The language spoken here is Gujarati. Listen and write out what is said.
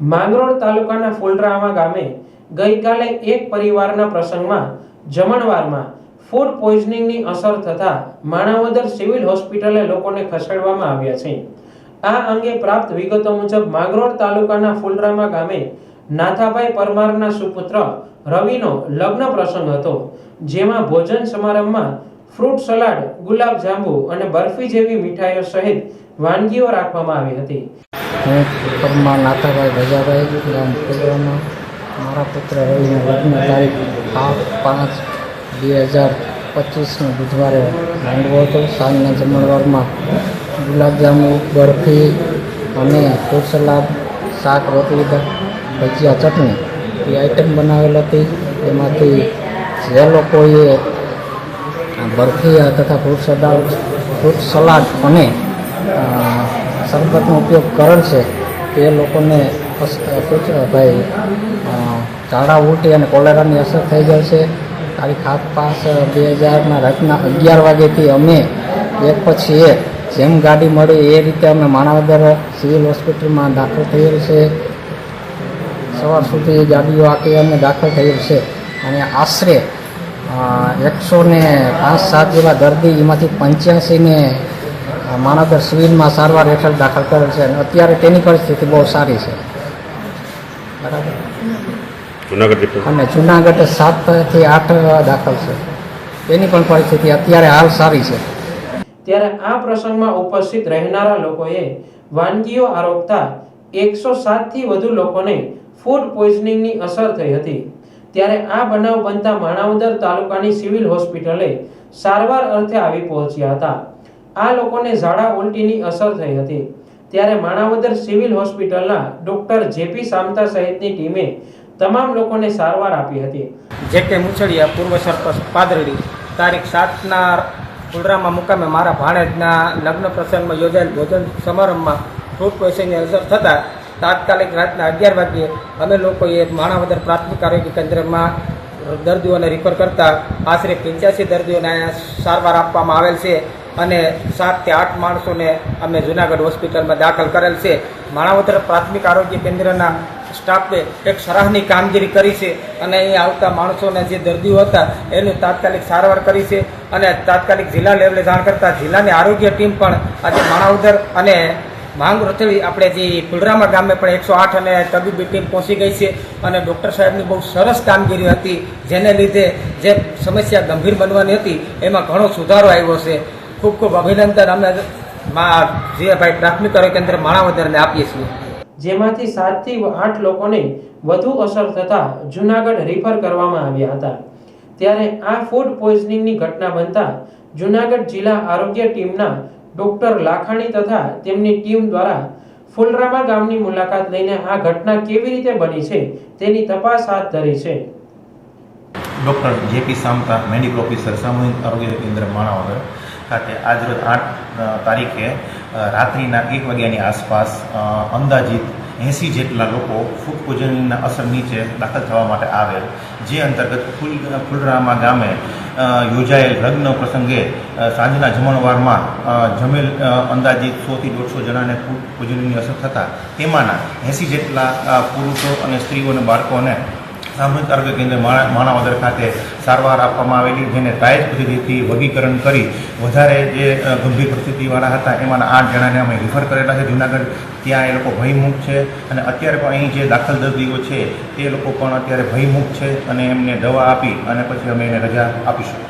માંગરોળ તાલુકાના ફુલરામા ગામે ગઈકાલે એક પરિવારના પ્રસંગમાં જમણવારમાં ફૂડ પોઈઝનિંગની અસર થતા માણાવદર સિવિલ હોસ્પિટલે લોકોને ખસેડવામાં આવ્યા છે। આ અંગે પ્રાપ્ત વિગતો મુજબ માંગરોળ તાલુકાના ફુલરામા ગામે નાથાભાઈ પરમારના સુપુત્ર રવિનો લગ્ન પ્રસંગ હતો, જેમાં ભોજન સમારંભમાં ફ્રૂટ સલાડ, ગુલાબ જાંબુ અને બરફી જેવી મીઠાઈઓ સહિત વાનગીઓ રાખવામાં આવી હતી। હું પરમાર નાથાભાઈ ભજાભાઈ ગામ ફુલરામા મારા પુત્ર રવિનો લગ્ન તારીખ 5/5/2025 બુધવારે માંડવો હતો। સાંજના જમણવારમાં ગુલાબજાંબુ, બરફી અને ફ્રૂટ સલાડ, શાક, રોટલી, ભજીયા, ચટણી એ આઈટમ બનાવેલ હતી। એમાંથી જે લોકોએ બરફી તથા ફ્રૂટ સલાડ અને શરબતનો ઉપયોગ કરેલ છે તે લોકોને ભાઈ ઝાડા ઉલટી અને કોલેરાની અસર થઈ જાય છે। તારીખ 7/5/2000 રાતના 11 વાગ્યાથી અમે એક પછી એક જેમ ગાડી મળી એ રીતે અમે માણાવદર સિવિલ હોસ્પિટલમાં દાખલ થયેલ છે। સવાર સુધી ગાડીઓ આખી અમે દાખલ થયેલ છે અને આશરે 105-7 જેવા દર્દી, એમાંથી 85ને માણાવદર સિવિલમાં સારવાર હેઠળ દાખલ કરેલ છે અને અત્યારે તેની પરિસ્થિતિ બહુ સારી છે। બરાબર। અને જુનાગઢ 7 થી 8 દાખલ છે, તેની પણ પરિસ્થિતિ અત્યારે હાલ સારી છે। ત્યારે આ પ્રસંગમાં ઉપસ્થિત રહેનારા લોકોએ વાનગીઓ આરોગતા 107 થી વધુ લોકોને ફૂડ પોઈઝનિંગની અસર થઈ હતી। ત્યારે આ બનાવ બનતા માણાવદર તાલુકાની સિવિલ હોસ્પિટલે સારવાર અર્થે આવી પહોંચ્યા હતા। આ લોકોને ઝાડા ઉલટીની અસર થઈ હતી। ત્યારે માણાવદર સિવિલ હોસ્પિટલના ડોક્ટર જેપી સામતા સહિતની ટીમે તમામ લોકોને સારવાર આપી હતી। જે.કે. મુછડિયા, પૂર્વ સરપંચ પાદરડી, તારીખ 7ના ફુલરામા મુકામે મારા ભાણેજના લગ્ન પ્રસંગમાં યોજાયેલ ભોજન સમારંભમાં ફૂડ પોઈઝનિંગની અસર થતાં તાત્કાલિક રાતના 11 વાગ્યે અમે લોકોએ માણાવદર પ્રાથમિક આરોગ્ય કેન્દ્રમાં દર્દીઓને રિફર કરતા આશરે 85 દર્દીઓને સારવાર આપવામાં આવેલ છે અને 7 થી 8 માણસોને અમે જુનાગઢ હોસ્પિટલમાં દાખલ કરેલ છે। માણાવદર પ્રાથમિક આરોગ્ય કેન્દ્રના સ્ટાફે એક સરાહનીય કામગીરી કરી છે અને અહીં આવતા માણસોને જે દર્દીઓ હતા એની તાત્કાલિક સારવાર કરી છે અને તાત્કાલિક જિલ્લા લેવલે જાણ કરતાં જિલ્લાની આરોગ્ય ટીમ પણ આજે માણાવદર અને માંગરોળ આપણે જે ફુલરામા ગામે પણ 108 અને તબીબી ટીમ પહોંચી ગઈ છે અને ડૉક્ટર સાહેબની બહુ સરસ કામગીરી હતી, જેને લીધે જે સમસ્યા ગંભીર બનવાની હતી એમાં ઘણો સુધારો આવ્યો છે। ખૂબ ખૂબ અભિનંદન અમે જે ભાઈ પ્રાથમિક આરોગ્ય કેન્દ્ર માણાવદરને આપીએ છીએ। જેમાંથી 7 થી 8 લોકોને વધુ અસર થતા જુનાગઢ રિફર કરવામાં આવ્યા હતા। ત્યારે આ ફૂડ પોઈઝનિંગની ઘટના બનતા જુનાગઢ જિલ્લા આરોગ્ય ટીમના ડોક્ટર લાખાણી તથા તેમની ટીમ દ્વારા ફુલરામા ગામની મુલાકાત લઈને આ ઘટના કેવી રીતે બની છે તેની તપાસ હાથ ધરી છે। ડૉક્ટર જેપી સામતા, મેડિકલ ઓફિસર, સામૂહિક આરોગ્ય કેન્દ્ર માણાવદર ખાતે આજરોજ 8 તારીખે રાત્રિના 1 વાગ્યાની આસપાસ અંદાજિત 80 જેટલા લોકો ફૂડ પોઈઝનિંગના અસર નીચે દાખલ થવા માટે આવેલ, જે અંતર્ગત ફુલરામા ગામે યોજાયેલ લગ્ન પ્રસંગે સાંજના જમણવારમાં જમેલ અંદાજિત 100 થી 150 જણાને ફૂડ પોઈઝનિંગની અસર થતાં તેમાંના 80 જેટલા પુરુષો અને સ્ત્રીઓ અને બાળકોને સામૂહિક આરોગ્ય કેન્દ્ર માણાવદર ખાતે સારવાર આપવામાં આવેલી, જેને ટ્રાયલ પદ્ધતિથી વર્ગીકરણ કરી વધારે જે ગંભીર પરિસ્થિતિવાળા હતા એમાંના 8 જણાને અમે રિફર કરેલા છે જુનાગઢ। ત્યાં એ લોકો ભયમુક્ત છે અને અત્યારે પણ અહીં જે દાખલ દર્દીઓ છે તે લોકો પણ અત્યારે ભયમુક્ત છે અને એમને દવા આપી અને પછી અમે એને રજા આપીશું।